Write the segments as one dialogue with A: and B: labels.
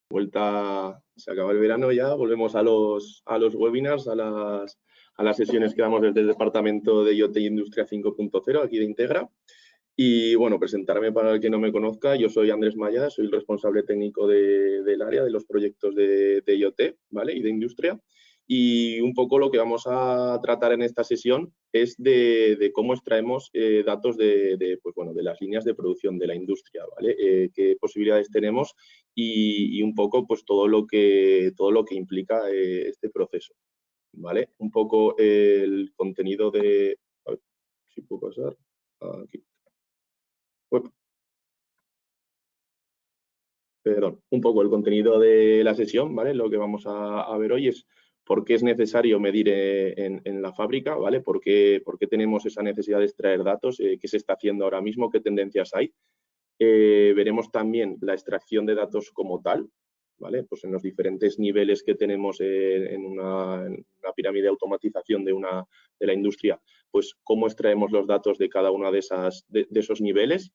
A: Vuelta, se acaba el verano ya, volvemos a los webinars, a las sesiones que damos desde el Departamento de IoT y Industria 5.0, aquí de Integra. Y bueno, presentarme para el que no me conozca, yo soy Andrés Maya, soy el responsable técnico del área de los proyectos de IoT, ¿vale? Y de industria. Y un poco lo que vamos a tratar en esta sesión es de cómo extraemos datos pues bueno, de las líneas de producción de la industria, ¿vale? Qué posibilidades tenemos y un poco pues todo lo que implica este proceso, ¿vale? Un poco el contenido de... A ver si puedo pasar aquí. Perdón, un poco el contenido de la sesión, ¿vale? Lo que vamos a ver hoy es por qué es necesario medir en la fábrica, ¿vale? Por qué tenemos esa necesidad de extraer datos, qué se está haciendo ahora mismo, qué tendencias hay. Veremos también la extracción de datos como tal, ¿vale? Pues en los diferentes niveles que tenemos en una pirámide de automatización de la industria, pues cómo extraemos los datos de cada uno de esos niveles.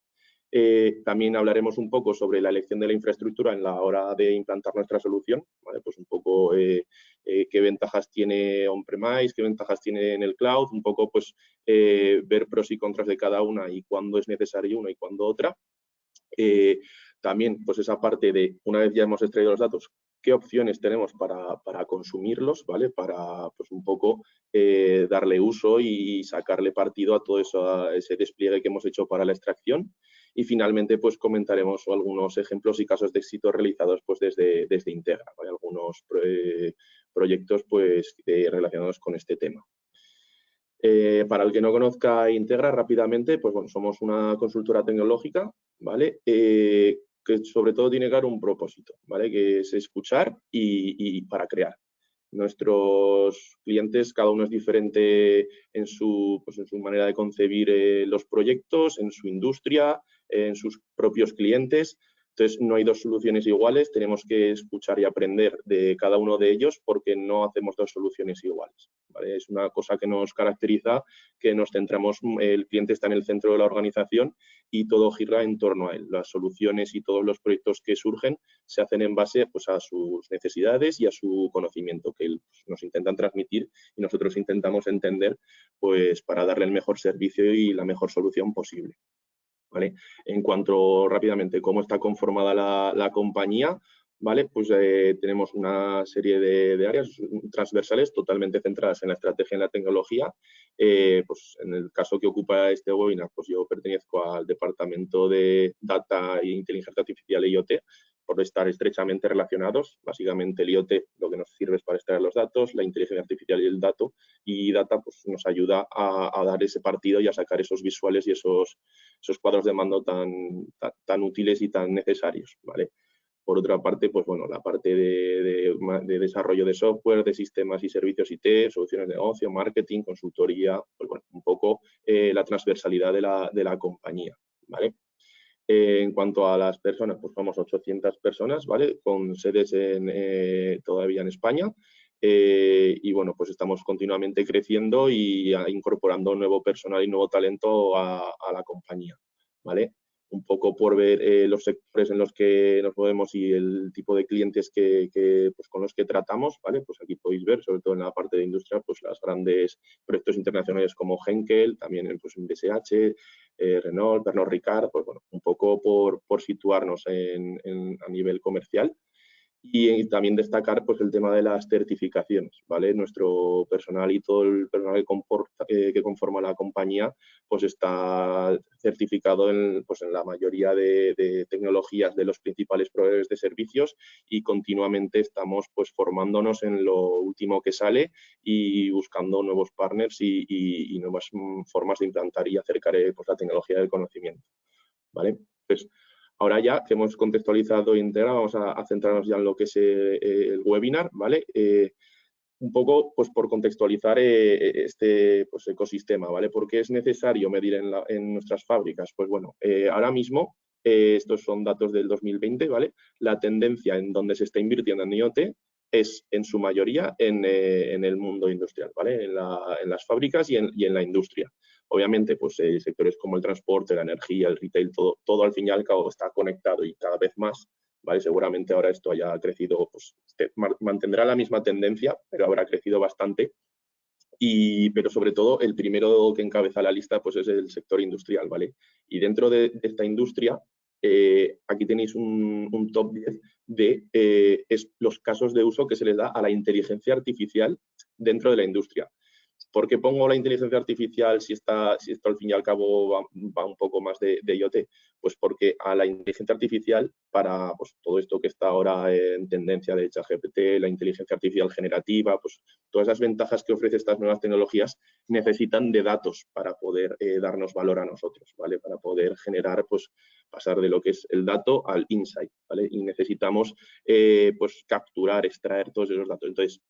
A: También hablaremos un poco sobre la elección de la infraestructura en la hora de implantar nuestra solución, ¿vale? Pues un poco qué ventajas tiene on-premise, qué ventajas tiene en el cloud, un poco pues ver pros y contras de cada una y cuándo es necesario una y cuándo otra. También pues esa parte de, una vez ya hemos extraído los datos, qué opciones tenemos para consumirlos, ¿vale? Para pues un poco darle uso y sacarle partido a todo ese despliegue que hemos hecho para la extracción. Y finalmente pues comentaremos algunos ejemplos y casos de éxito realizados pues desde Integra, ¿vale? Algunos proyectos pues relacionados con este tema. Para el que no conozca Integra rápidamente, pues bueno, somos una consultora tecnológica, ¿vale? Que sobre todo tiene claro un propósito, ¿vale? Que es escuchar y para crear. Nuestros clientes, cada uno es diferente en su manera de concebir los proyectos, en su industria, en sus propios clientes. Entonces, no hay dos soluciones iguales, tenemos que escuchar y aprender de cada uno de ellos porque no hacemos dos soluciones iguales, ¿vale? Es una cosa que nos caracteriza, que nos centramos, el cliente está en el centro de la organización y todo gira en torno a él. Las soluciones y todos los proyectos que surgen se hacen en base pues, a sus necesidades y a su conocimiento que nos intentan transmitir y nosotros intentamos entender pues, para darle el mejor servicio y la mejor solución posible. ¿Vale? En cuanto rápidamente cómo está conformada la compañía, ¿vale? Pues tenemos una serie de áreas transversales totalmente centradas en la estrategia y en la tecnología. Pues en el caso que ocupa este webinar, pues yo pertenezco al departamento de Data e Inteligencia Artificial e IoT, por estar estrechamente relacionados. Básicamente el IoT lo que nos sirve es para extraer los datos, la inteligencia artificial y el dato, y Data pues, nos ayuda a dar ese partido y a sacar esos visuales y esos cuadros de mando tan útiles y tan necesarios, ¿vale? Por otra parte, pues bueno, la parte de desarrollo de software, de sistemas y servicios IT, soluciones de negocio, marketing, consultoría, pues bueno, un poco la transversalidad de la compañía, ¿vale? En cuanto a las personas, pues somos 800 personas, ¿vale? Con sedes todavía en España. Y bueno, pues estamos continuamente creciendo y incorporando nuevo personal y nuevo talento a la compañía, ¿vale? Un poco por ver los sectores en los que nos movemos y el tipo de clientes pues con los que tratamos, ¿vale? Pues aquí podéis ver, sobre todo en la parte de industria, pues los grandes proyectos internacionales como Henkel, también pues, en BSH, Renault, Pernod Ricard, pues bueno, un poco por situarnos a nivel comercial. Y también destacar pues, el tema de las certificaciones, ¿vale? Nuestro personal y todo el personal que conforma la compañía pues está certificado en la mayoría de tecnologías de los principales proveedores de servicios y continuamente estamos pues, formándonos en lo último que sale y buscando nuevos partners y nuevas formas de implantar y acercar pues, la tecnología del conocimiento, ¿vale? Pues, ahora ya que hemos contextualizado Integra, vamos a centrarnos ya en lo que es el webinar, ¿vale? Un poco pues, por contextualizar este pues, ecosistema, ¿vale? ¿Por qué es necesario medir en nuestras fábricas? Pues bueno, ahora mismo, estos son datos del 2020, ¿vale? La tendencia en donde se está invirtiendo en IoT es en su mayoría en el mundo industrial, ¿vale? En las fábricas y en la industria. Obviamente, pues sectores como el transporte, la energía, el retail, todo al fin y al cabo está conectado y cada vez más, ¿vale? Seguramente ahora esto haya crecido, pues mantendrá la misma tendencia, pero habrá crecido bastante. Pero sobre todo el primero que encabeza la lista pues es el sector industrial, ¿vale? Y dentro de esta industria, aquí tenéis un top 10 de los casos de uso que se les da a la inteligencia artificial dentro de la industria. ¿Por qué pongo la inteligencia artificial si esto al fin y al cabo va un poco más de IoT? Pues porque a la inteligencia artificial, para pues, todo esto que está ahora en tendencia de ChatGPT, la inteligencia artificial generativa, pues todas esas ventajas que ofrecen estas nuevas tecnologías necesitan de datos para poder darnos valor a nosotros, ¿vale? Para poder generar, pues pasar de lo que es el dato al insight, ¿vale? Y necesitamos pues capturar, extraer todos esos datos. Entonces,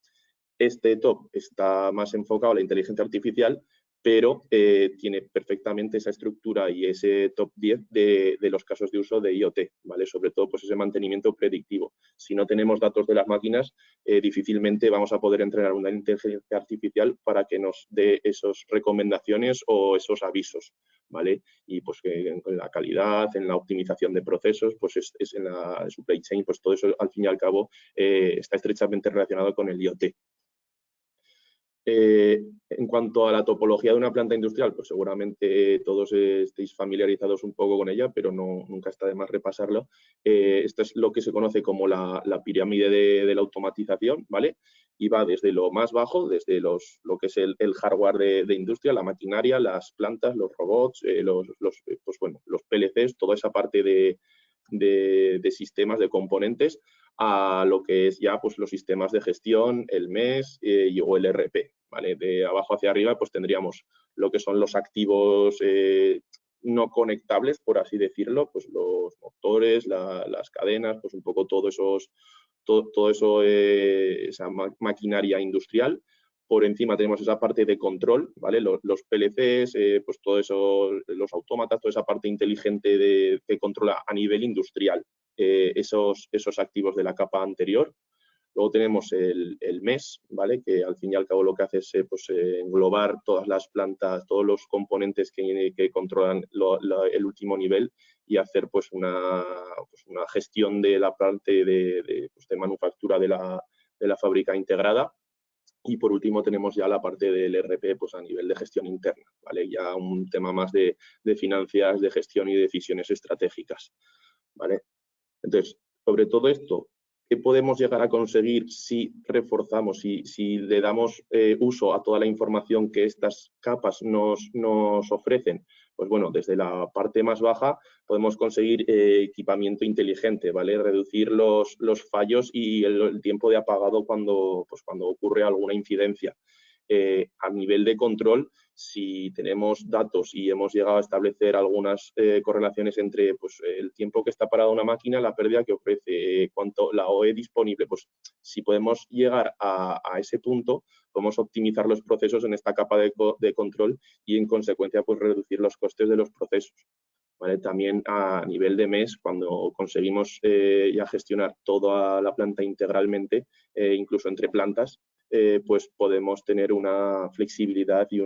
A: este top está más enfocado a la inteligencia artificial, pero tiene perfectamente esa estructura y ese top 10 de los casos de uso de IoT, ¿vale? Sobre todo pues ese mantenimiento predictivo. Si no tenemos datos de las máquinas, difícilmente vamos a poder entrenar una inteligencia artificial para que nos dé esas recomendaciones o esos avisos, ¿vale? Y pues que en la calidad, en la optimización de procesos, pues es en la supply chain, pues todo eso al fin y al cabo está estrechamente relacionado con el IoT. En cuanto a la topología de una planta industrial, pues seguramente todos estéis familiarizados un poco con ella, pero nunca está de más repasarlo. Esto es lo que se conoce como la pirámide de la automatización, ¿vale? Y va desde lo más bajo, desde lo que es el hardware de industria, la maquinaria, las plantas, los robots, pues bueno, los PLCs, toda esa parte de sistemas, de componentes, a lo que es ya pues, los sistemas de gestión, el MES o el ERP. ¿Vale? De abajo hacia arriba pues tendríamos lo que son los activos no conectables, por así decirlo, pues los motores, las cadenas, pues un poco todo eso, esa maquinaria industrial. Por encima tenemos esa parte de control, ¿vale? Los PLCs, pues todo eso, los autómatas, toda esa parte inteligente que controla a nivel industrial esos activos de la capa anterior. Luego tenemos el MES, ¿vale? Que al fin y al cabo lo que hace es pues, englobar todas las plantas, todos los componentes que controlan el último nivel y hacer pues, una gestión de la parte pues, de manufactura de la fábrica integrada. Y por último tenemos ya la parte del ERP pues, a nivel de gestión interna, ¿vale? Ya un tema más de finanzas, de gestión y de decisiones estratégicas, ¿vale? Entonces, sobre todo esto, ¿qué podemos llegar a conseguir si reforzamos, si le damos uso a toda la información que estas capas nos ofrecen? Pues bueno, desde la parte más baja podemos conseguir equipamiento inteligente, ¿vale? Reducir los fallos y el tiempo de apagado cuando ocurre alguna incidencia. A nivel de control, si tenemos datos y hemos llegado a establecer algunas correlaciones entre pues, el tiempo que está parada una máquina, la pérdida que ofrece, cuánto la OE disponible, pues si podemos llegar a ese punto, podemos optimizar los procesos en esta capa de control y en consecuencia pues, reducir los costes de los procesos. ¿Vale? También a nivel de MES, cuando conseguimos ya gestionar toda la planta integralmente, incluso entre plantas, pues podemos tener una flexibilidad y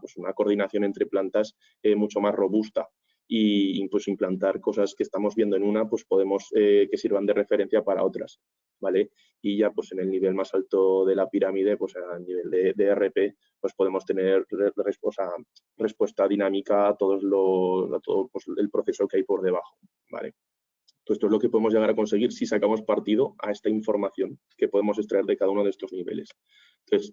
A: pues una coordinación entre plantas mucho más robusta y incluso implantar cosas que estamos viendo en una, pues podemos que sirvan de referencia para otras, ¿vale? Y ya pues en el nivel más alto de la pirámide, pues a nivel de ERP, pues podemos tener respuesta dinámica a todo pues, el proceso que hay por debajo, ¿vale? Entonces, esto es lo que podemos llegar a conseguir si sacamos partido a esta información que podemos extraer de cada uno de estos niveles. Entonces,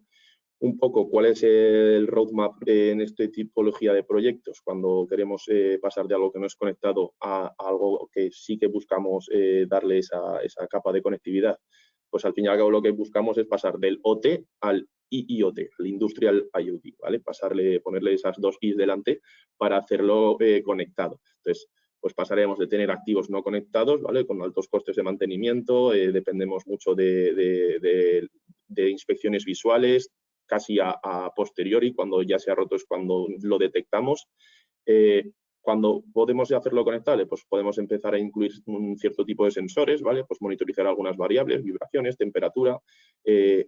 A: un poco cuál es el roadmap en esta tipología de proyectos cuando queremos pasar de algo que no es conectado a algo que sí que buscamos darle esa capa de conectividad. Pues al fin y al cabo lo que buscamos es pasar del OT al IoT, al Industrial IoT, ¿vale? Ponerle esas dos I's delante para hacerlo conectado. Entonces, pues pasaremos de tener activos no conectados, ¿vale? Con altos costes de mantenimiento, dependemos mucho de inspecciones visuales, casi a posteriori, cuando ya se ha roto es cuando lo detectamos, Cuando podemos hacerlo conectable, pues podemos empezar a incluir un cierto tipo de sensores, ¿vale? Pues monitorizar algunas variables, vibraciones, temperatura.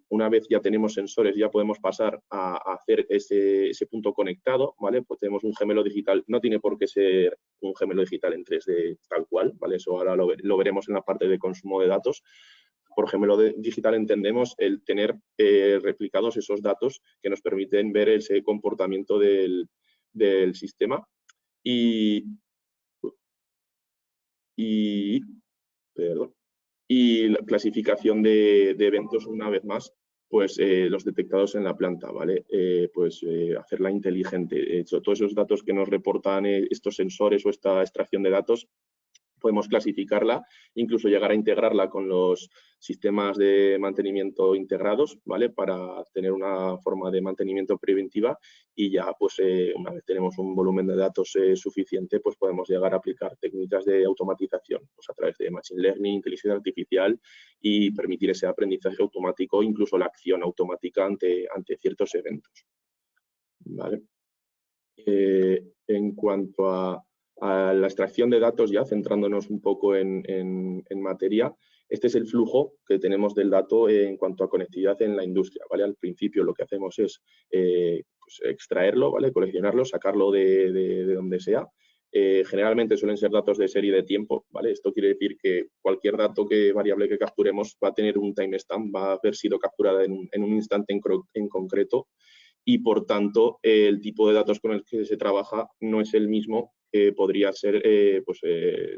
A: Una vez ya tenemos sensores, ya podemos pasar a hacer ese punto conectado, ¿vale? Pues tenemos un gemelo digital, no tiene por qué ser un gemelo digital en 3D tal cual, ¿vale? Eso ahora lo veremos en la parte de consumo de datos. Por gemelo digital entendemos el tener replicados esos datos que nos permiten ver ese comportamiento del sistema. Perdón, y la clasificación de eventos, una vez más, pues los detectados en la planta, ¿vale? Hacerla inteligente. De hecho, todos esos datos que nos reportan estos sensores o esta extracción de datos, podemos clasificarla, incluso llegar a integrarla con los sistemas de mantenimiento integrados, ¿vale? Para tener una forma de mantenimiento preventiva y ya, pues, una vez tenemos un volumen de datos suficiente, pues podemos llegar a aplicar técnicas de automatización, pues a través de Machine Learning, inteligencia artificial y permitir ese aprendizaje automático, incluso la acción automática ante ciertos eventos, ¿vale? En cuanto a la extracción de datos, ya centrándonos un poco en materia, este es el flujo que tenemos del dato en cuanto a conectividad en la industria, ¿vale? Al principio lo que hacemos es pues extraerlo, ¿vale? Coleccionarlo, sacarlo de donde sea. Generalmente suelen ser datos de serie de tiempo, ¿vale? Esto quiere decir que cualquier variable que capturemos va a tener un timestamp, va a haber sido capturada en un instante en concreto y, por tanto, el tipo de datos con el que se trabaja no es el mismo que podría ser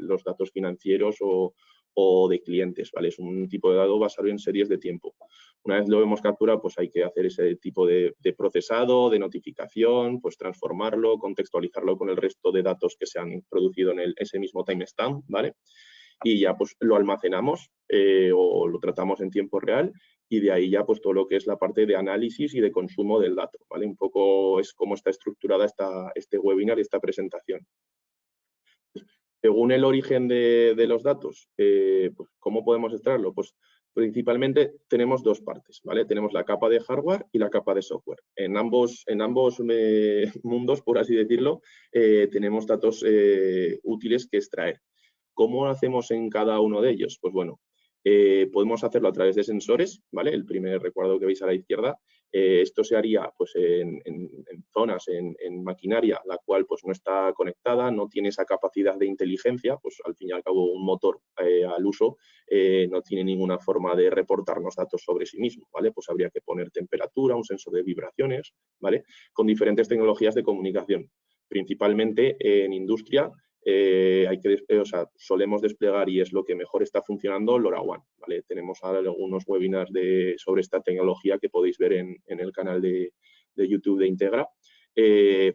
A: los datos financieros o de clientes, ¿vale? Es un tipo de dato basado en series de tiempo. Una vez lo hemos capturado, pues hay que hacer ese tipo de procesado, de notificación, pues transformarlo, contextualizarlo con el resto de datos que se han producido en ese mismo timestamp, ¿vale? Y ya pues lo almacenamos o lo tratamos en tiempo real y de ahí ya pues todo lo que es la parte de análisis y de consumo del dato, ¿vale? Un poco es cómo está estructurada este webinar y esta presentación. Según el origen de los datos, pues, ¿cómo podemos extraerlo? Pues principalmente tenemos dos partes, ¿vale? Tenemos la capa de hardware y la capa de software. En ambos mundos, por así decirlo, tenemos datos útiles que extraer. ¿Cómo hacemos en cada uno de ellos? Pues bueno, podemos hacerlo a través de sensores, ¿vale? El primer recuadro que veis a la izquierda, esto se haría pues en zonas, en maquinaria, la cual pues no está conectada, no tiene esa capacidad de inteligencia, pues al fin y al cabo un motor al uso no tiene ninguna forma de reportarnos datos sobre sí mismo, ¿vale? Pues habría que poner temperatura, un sensor de vibraciones, ¿vale? Con diferentes tecnologías de comunicación. Principalmente en industria solemos desplegar, y es lo que mejor está funcionando, LoRaWAN, ¿vale? Tenemos algunos webinars sobre esta tecnología que podéis ver en el canal de YouTube de Integra,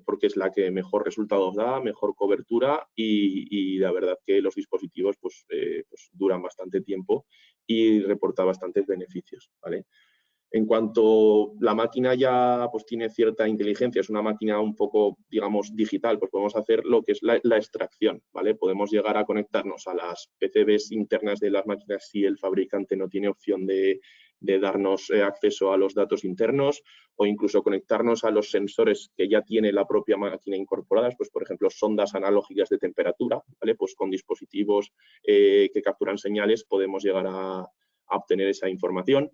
A: porque es la que mejor resultados da, mejor cobertura y la verdad que los dispositivos pues duran bastante tiempo y reporta bastantes beneficios, ¿vale? En cuanto la máquina ya pues tiene cierta inteligencia, es una máquina un poco, digamos, digital, pues podemos hacer lo que es la extracción, ¿vale? Podemos llegar a conectarnos a las PCBs internas de las máquinas si el fabricante no tiene opción de darnos acceso a los datos internos o incluso conectarnos a los sensores que ya tiene la propia máquina incorporadas, pues por ejemplo sondas analógicas de temperatura, ¿vale? Pues con dispositivos que capturan señales podemos llegar a obtener esa información,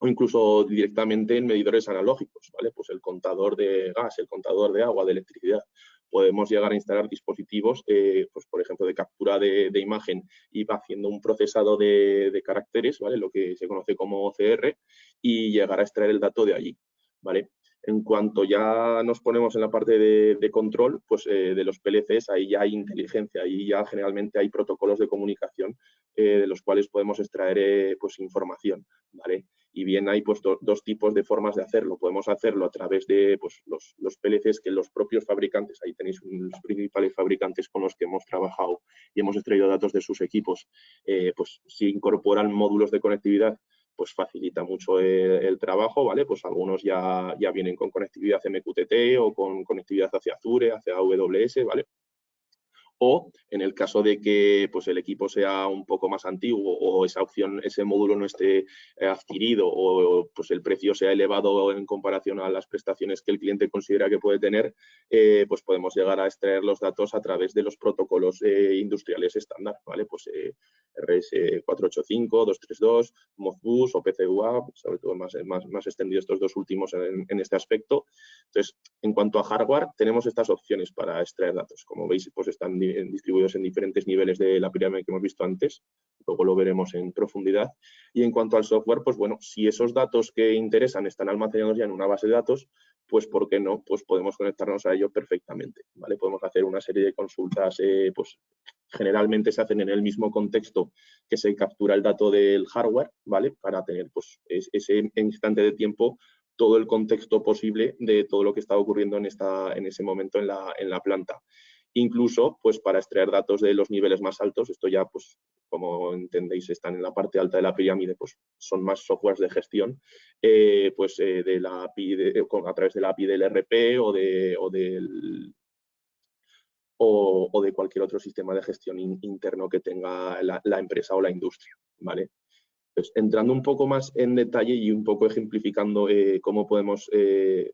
A: o incluso directamente en medidores analógicos, ¿vale? Pues el contador de gas, el contador de agua, de electricidad. Podemos llegar a instalar dispositivos, pues por ejemplo, de captura de imagen y va haciendo un procesado de caracteres, ¿vale? Lo que se conoce como OCR, y llegar a extraer el dato de allí, ¿vale? En cuanto ya nos ponemos en la parte de control, pues de los PLCs, ahí ya hay inteligencia, ahí ya generalmente hay protocolos de comunicación de los cuales podemos extraer pues información, ¿vale? Y bien hay pues dos tipos de formas de hacerlo. Podemos hacerlo a través de pues, los PLCs que los propios fabricantes, ahí tenéis los principales fabricantes con los que hemos trabajado y hemos extraído datos de sus equipos, pues si incorporan módulos de conectividad, pues facilita mucho el trabajo, ¿vale? Pues algunos ya vienen con conectividad MQTT o con conectividad hacia Azure, hacia AWS, ¿vale? O en el caso de que pues, el equipo sea un poco más antiguo o esa opción, ese módulo no esté adquirido o pues, el precio sea elevado en comparación a las prestaciones que el cliente considera que puede tener, pues podemos llegar a extraer los datos a través de los protocolos industriales estándar, ¿vale? Pues RS485, 232, Modbus o PCUA, sobre todo más extendido estos dos últimos en este aspecto. Entonces, en cuanto a hardware, tenemos estas opciones para extraer datos. Como veis, pues están distribuidos en diferentes niveles de la pirámide que hemos visto antes. Luego lo veremos en profundidad. Y en cuanto al software, pues bueno, si esos datos que interesan están almacenados ya en una base de datos, pues ¿por qué no? Pues podemos conectarnos a ello perfectamente, ¿vale? Podemos hacer una serie de consultas, pues generalmente se hacen en el mismo contexto que se captura el dato del hardware, ¿vale? Para tener pues ese instante de tiempo todo el contexto posible de todo lo que está ocurriendo en ese momento en la planta. Incluso, pues para extraer datos de los niveles más altos, esto ya, pues como entendéis, están en la parte alta de la pirámide, pues son más softwares de gestión, de la API a través de la API del RP o de cualquier otro sistema de gestión interno que tenga la empresa o la industria, ¿vale? Pues, entrando un poco más en detalle y un poco ejemplificando cómo podemos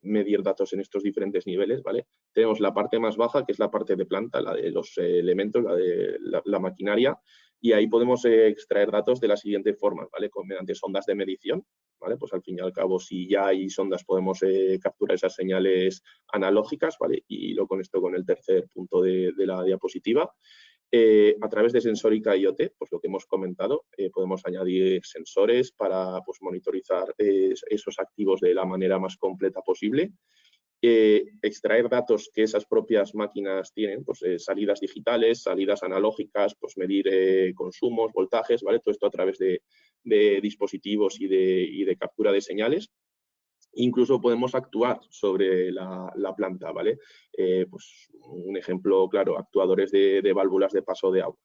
A: medir datos en estos diferentes niveles, ¿vale? Tenemos la parte más baja, que es la parte de planta, la de los elementos, la de la maquinaria, y ahí podemos extraer datos de la siguiente forma, ¿vale? Mediante sondas de medición, ¿vale? Pues al fin y al cabo, si ya hay sondas, podemos capturar esas señales analógicas, ¿vale? Y lo conecto con el tercer punto de la diapositiva. A través de Sensórica IoT, pues lo que hemos comentado, podemos añadir sensores para pues, monitorizar esos activos de la manera más completa posible. Extraer datos que esas propias máquinas tienen, pues salidas digitales, salidas analógicas, pues medir consumos, voltajes, ¿vale? Todo esto a través de dispositivos y de captura de señales. Incluso podemos actuar sobre la planta, ¿vale? Pues un ejemplo claro, actuadores de válvulas de paso de agua,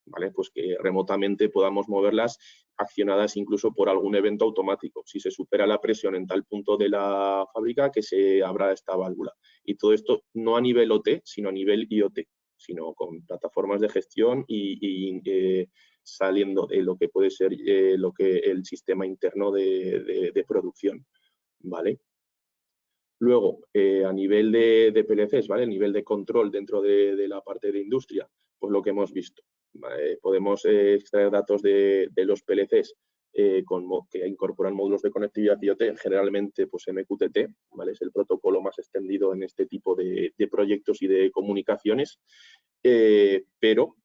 A: ¿vale? Pues que remotamente podamos moverlas accionadas incluso por algún evento automático. Si se supera la presión en tal punto de la fábrica, que se abra esta válvula. Y todo esto no a nivel OT, sino a nivel IoT, sino con plataformas de gestión y saliendo de lo que puede ser el sistema interno de producción. ¿Vale? Luego, a nivel de PLCs, ¿vale? A nivel de control dentro de la parte de industria, pues lo que hemos visto. ¿Vale? Podemos extraer datos de los PLCs que incorporan módulos de conectividad IoT, generalmente pues MQTT, ¿vale? Es el protocolo más extendido en este tipo de proyectos y de comunicaciones, pero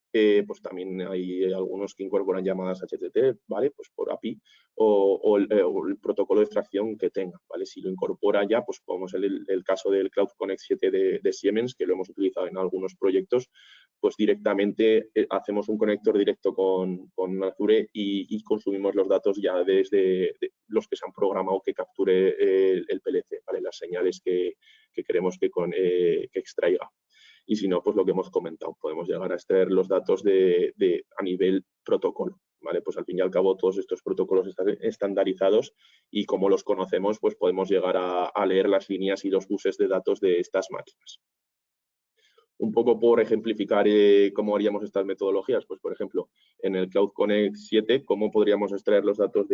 A: pues también hay algunos que incorporan llamadas HTTP, ¿vale? Pues por API o el protocolo de extracción que tenga, ¿vale? Si lo incorpora ya, pues como es el caso del Cloud Connect 7 de Siemens, que lo hemos utilizado en algunos proyectos, pues directamente hacemos un conector directo con Azure y consumimos los datos ya desde los que se han programado que capture el PLC, ¿vale? Las señales que queremos que extraiga. Y si no, pues lo que hemos comentado, podemos llegar a extraer los datos a nivel protocolo, ¿vale? Pues al fin y al cabo todos estos protocolos están estandarizados y como los conocemos, pues podemos llegar a leer las líneas y los buses de datos de estas máquinas. Un poco por ejemplificar cómo haríamos estas metodologías, pues por ejemplo, en el Cloud Connect 7, ¿cómo podríamos extraer los datos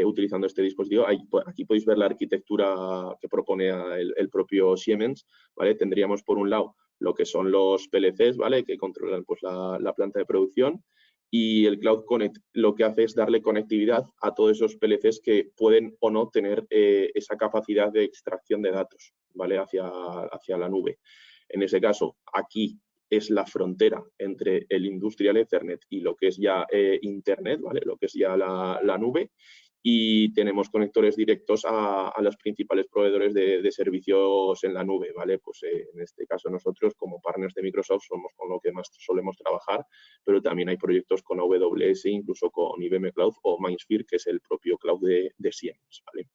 A: utilizando este dispositivo? Aquí podéis ver la arquitectura que propone el propio Siemens, ¿vale? Tendríamos por un lado lo que son los PLCs, ¿vale? Que controlan pues, la planta de producción, y el Cloud Connect lo que hace es darle conectividad a todos esos PLCs que pueden o no tener esa capacidad de extracción de datos, ¿vale? Hacia la nube. En ese caso, aquí es la frontera entre el Industrial Ethernet y lo que es ya Internet, ¿vale? Lo que es ya la nube, y tenemos conectores directos a los principales proveedores de servicios en la nube, ¿vale? Pues en este caso nosotros como partners de Microsoft somos con lo que más solemos trabajar, pero también hay proyectos con AWS, incluso con IBM Cloud o MindSphere, que es el propio cloud de Siemens, ¿vale?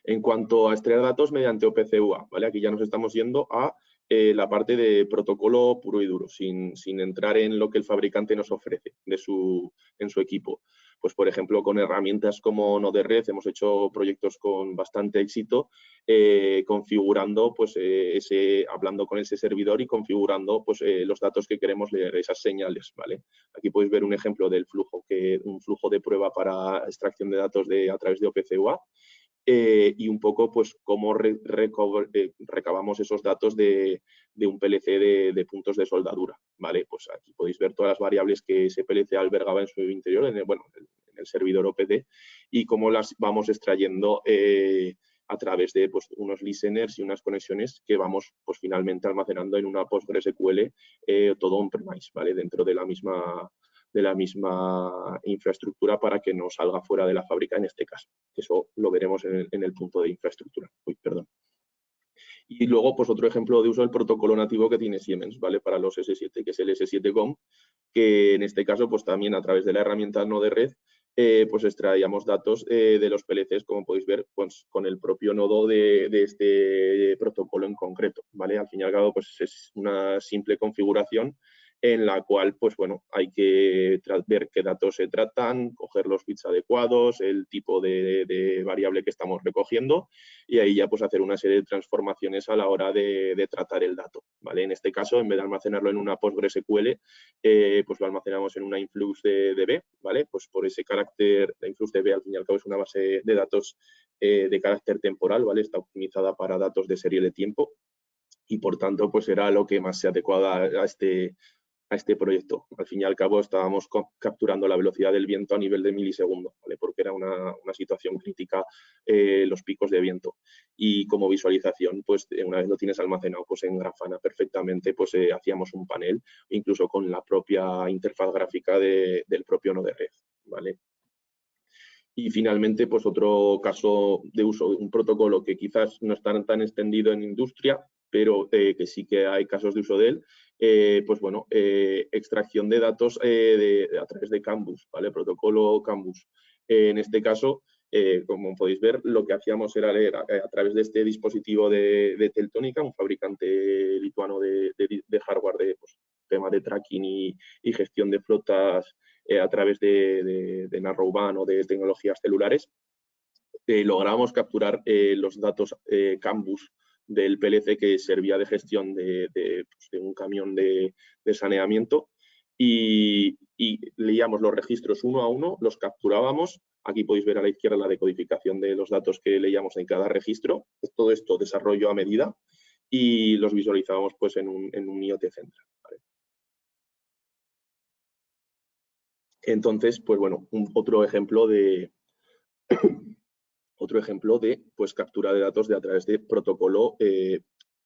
A: En cuanto a extraer datos mediante OPC-UA, ¿vale? Aquí ya nos estamos yendo a la parte de protocolo puro y duro, sin entrar en lo que el fabricante nos ofrece en su equipo. Pues, por ejemplo, con herramientas como Node-RED hemos hecho proyectos con bastante éxito, configurando, pues, hablando con ese servidor y configurando, pues, los datos que queremos leer, esas señales, ¿vale? Aquí podéis ver un ejemplo del flujo, un flujo de prueba para extracción de datos a través de OPC-UA. Y un poco, pues, cómo recabamos esos datos de un PLC de puntos de soldadura, ¿vale? Pues aquí podéis ver todas las variables que ese PLC albergaba en su interior, en el servidor OPD, y cómo las vamos extrayendo a través de, pues, unos listeners y unas conexiones que vamos, pues, finalmente almacenando en una PostgreSQL, todo on-premise, ¿vale? Dentro de la misma infraestructura para que no salga fuera de la fábrica en este caso. Eso lo veremos en el punto de infraestructura. Uy, perdón. Y luego, pues, otro ejemplo de uso del protocolo nativo que tiene Siemens, ¿vale? Para los S7, que es el S7COM, que en este caso, pues, también a través de la herramienta Node-RED, pues extraíamos datos de los PLCs, como podéis ver, pues, con el propio nodo de este protocolo en concreto, ¿vale? Al fin y al cabo, pues, es una simple configuración en la cual, pues, bueno, hay que ver qué datos se tratan, coger los bits adecuados, el tipo de variable que estamos recogiendo, y ahí ya, pues, hacer una serie de transformaciones a la hora de tratar el dato, ¿vale? En este caso, en vez de almacenarlo en una PostgreSQL, pues lo almacenamos en una InfluxDB, ¿vale? Pues por ese carácter, la InfluxDB al fin y al cabo es una base de datos de carácter temporal, ¿vale? Está optimizada para datos de serie de tiempo y, por tanto, pues era lo que más se adecuaba a este proyecto. Al fin y al cabo estábamos capturando la velocidad del viento a nivel de milisegundos, ¿vale? Porque era una situación crítica, los picos de viento. Y como visualización, pues una vez lo tienes almacenado, pues en Grafana perfectamente, pues hacíamos un panel, incluso con la propia interfaz gráfica del propio Node-RED, ¿vale? Y finalmente, pues otro caso de uso, un protocolo que quizás no está tan extendido en industria, pero que sí que hay casos de uso de él, pues bueno, extracción de datos a través de Canvas, ¿vale? Protocolo Canvas. En este caso, como podéis ver, lo que hacíamos era leer a través de este dispositivo de Teltonika, un fabricante lituano de hardware de, pues, tema de tracking y gestión de flotas a través de Narrowband o de tecnologías celulares, logramos capturar los datos Canvas del PLC que servía de gestión de un camión de saneamiento, y leíamos los registros uno a uno, los capturábamos. Aquí podéis ver a la izquierda la decodificación de los datos que leíamos en cada registro. Todo esto desarrollo a medida y los visualizábamos, pues, en un IoT Central, ¿vale? Entonces, pues bueno, otro ejemplo de pues, captura de datos a través de protocolo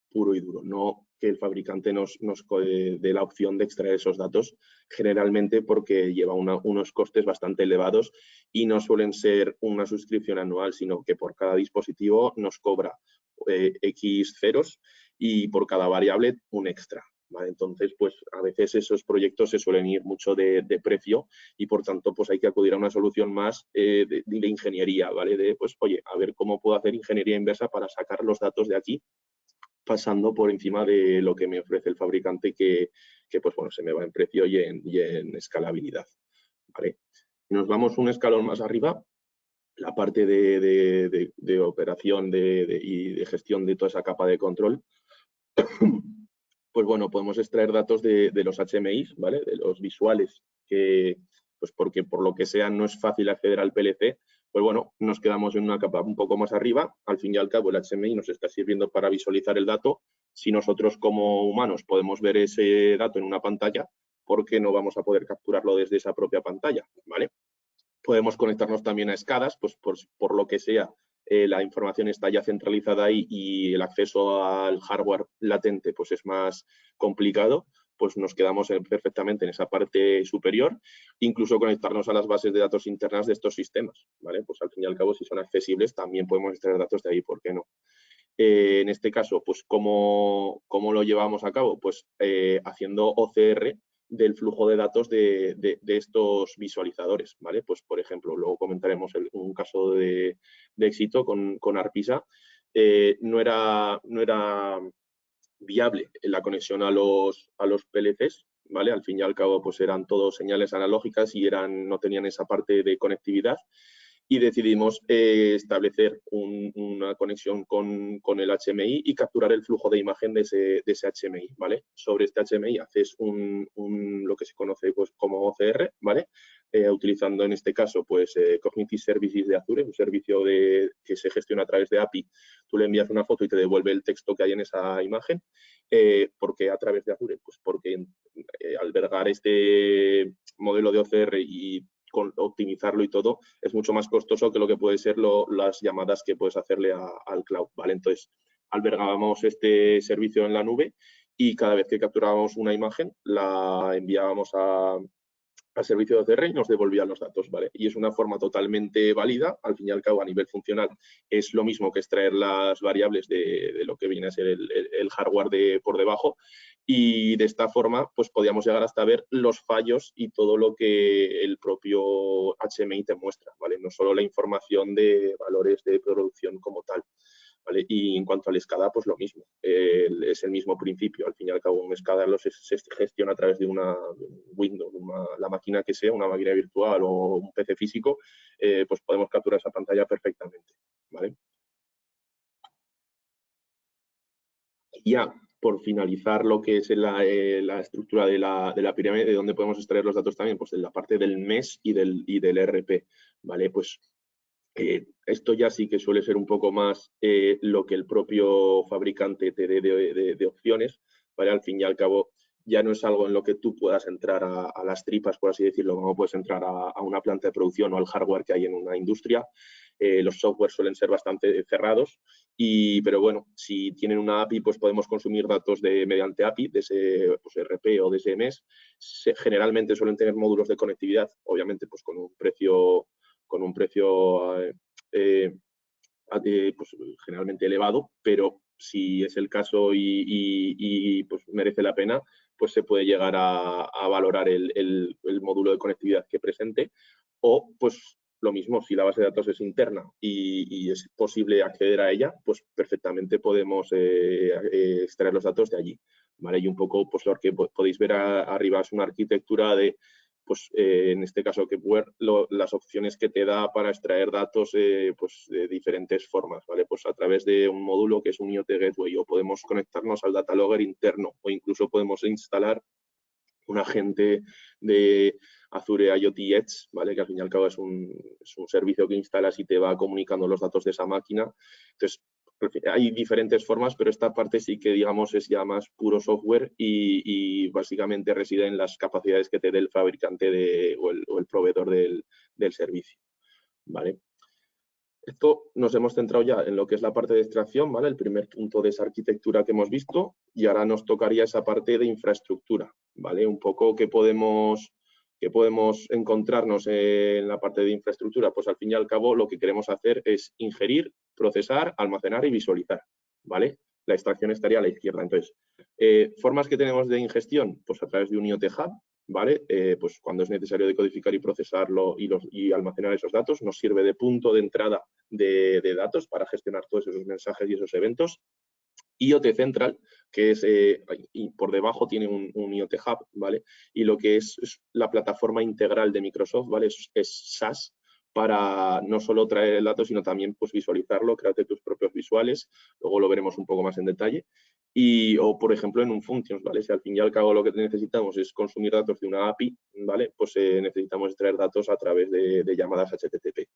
A: puro y duro, no que el fabricante nos dé la opción de extraer esos datos, generalmente porque lleva unos costes bastante elevados y no suelen ser una suscripción anual, sino que por cada dispositivo nos cobra X ceros y por cada variable un extra, ¿vale? Entonces, pues a veces esos proyectos se suelen ir mucho de precio y, por tanto, pues hay que acudir a una solución más de ingeniería, ¿vale? De, pues, oye, a ver cómo puedo hacer ingeniería inversa para sacar los datos de aquí, pasando por encima de lo que me ofrece el fabricante, que pues bueno, se me va en precio y en escalabilidad, ¿vale? Nos vamos un escalón más arriba, la parte de operación y de gestión de toda esa capa de control. Pues bueno, podemos extraer datos de los HMIs, ¿vale? De los visuales, que, pues porque por lo que sea no es fácil acceder al PLC, pues bueno, nos quedamos en una capa un poco más arriba. Al fin y al cabo, el HMI nos está sirviendo para visualizar el dato. Si nosotros como humanos podemos ver ese dato en una pantalla, ¿por qué no vamos a poder capturarlo desde esa propia pantalla? ¿Vale? Podemos conectarnos también a SCADAs, pues por lo que sea, la información está ya centralizada ahí y el acceso al hardware latente, pues es más complicado, pues nos quedamos perfectamente en esa parte superior, incluso conectarnos a las bases de datos internas de estos sistemas, ¿vale? Pues al fin y al cabo, si son accesibles, también podemos extraer datos de ahí, ¿por qué no? En este caso, pues ¿cómo lo llevamos a cabo? Pues haciendo OCR del flujo de datos de estos visualizadores, ¿vale? Pues, por ejemplo, luego comentaremos un caso de éxito con Arpisa. No era viable la conexión a los PLCs, ¿vale? Al fin y al cabo, pues eran todo señales analógicas y no tenían esa parte de conectividad. Y decidimos establecer una conexión con el HMI y capturar el flujo de imagen de ese HMI, ¿vale? Sobre este HMI haces lo que se conoce pues, como OCR, ¿vale? Utilizando en este caso pues, Cognitive Services de Azure, un servicio que se gestiona a través de API. Tú le envías una foto y te devuelve el texto que hay en esa imagen. ¿Por qué a través de Azure? Pues porque albergar este modelo de OCR y optimizarlo y todo, es mucho más costoso que lo que puede ser las llamadas que puedes hacerle al cloud, ¿vale? Entonces, albergábamos este servicio en la nube y cada vez que capturábamos una imagen, la enviábamos al servicio de OCR y nos devolvía los datos, ¿vale? Y es una forma totalmente válida, al fin y al cabo, a nivel funcional, es lo mismo que extraer las variables de lo que viene a ser el hardware por debajo, y de esta forma, pues podíamos llegar hasta ver los fallos y todo lo que el propio HMI te muestra, ¿vale? No solo la información de valores de producción como tal. ¿Vale? Y en cuanto al SCADA, pues lo mismo, es el mismo principio. Al fin y al cabo, un SCADA se gestiona a través de un Windows, la máquina que sea, una máquina virtual o un PC físico, pues podemos capturar esa pantalla perfectamente. ¿Vale? Y ya, por finalizar lo que es la estructura de la pirámide, de donde podemos extraer los datos también, pues de la parte del MES y del ERP, ¿vale? Pues esto ya sí que suele ser un poco más lo que el propio fabricante te dé de opciones, ¿vale? Al fin y al cabo, ya no es algo en lo que tú puedas entrar a las tripas, por así decirlo, como puedes entrar a una planta de producción o al hardware que hay en una industria. Los softwares suelen ser bastante cerrados, pero bueno, si tienen una API, pues podemos consumir datos mediante API, de ese pues, RP o de ese MES. Generalmente suelen tener módulos de conectividad, obviamente pues con un precio pues, generalmente elevado, pero si es el caso y pues merece la pena, pues se puede llegar a valorar el módulo de conectividad que presente, o pues lo mismo, si la base de datos es interna y es posible acceder a ella, pues perfectamente podemos extraer los datos de allí, ¿vale? Y un poco, pues lo que podéis ver arriba es una arquitectura de pues en este caso Kepware, las opciones que te da para extraer datos pues, de diferentes formas, ¿vale? Pues a través de un módulo que es un IoT Gateway, o podemos conectarnos al data logger interno, o incluso podemos instalar un agente de Azure IoT Edge, ¿vale? Que al fin y al cabo es un servicio que instalas y te va comunicando los datos de esa máquina. Entonces, hay diferentes formas, pero esta parte sí que, digamos, es ya más puro software y básicamente reside en las capacidades que te dé el fabricante o el proveedor del servicio, ¿vale? Esto nos hemos centrado ya en lo que es la parte de extracción, ¿vale? El primer punto de esa arquitectura que hemos visto, y ahora nos tocaría esa parte de infraestructura, ¿vale? Un poco qué podemos encontrarnos en la parte de infraestructura. Pues al fin y al cabo lo que queremos hacer es ingerir, procesar, almacenar y visualizar, ¿vale? La extracción estaría a la izquierda. Entonces, formas que tenemos de ingestión, pues a través de un IoT Hub, ¿vale? Pues cuando es necesario decodificar y procesarlo y almacenar esos datos, nos sirve de punto de entrada de datos para gestionar todos esos mensajes y esos eventos. IoT Central, que es, y por debajo tiene un IoT Hub, ¿vale? Y lo que es la plataforma integral de Microsoft, ¿vale? Es SaaS, para no solo traer el dato, sino también pues, visualizarlo, crearte tus propios visuales, luego lo veremos un poco más en detalle, o por ejemplo en un Functions, ¿vale? Si al fin y al cabo lo que necesitamos es consumir datos de una API, ¿vale? Pues necesitamos extraer datos a través de llamadas HTTP.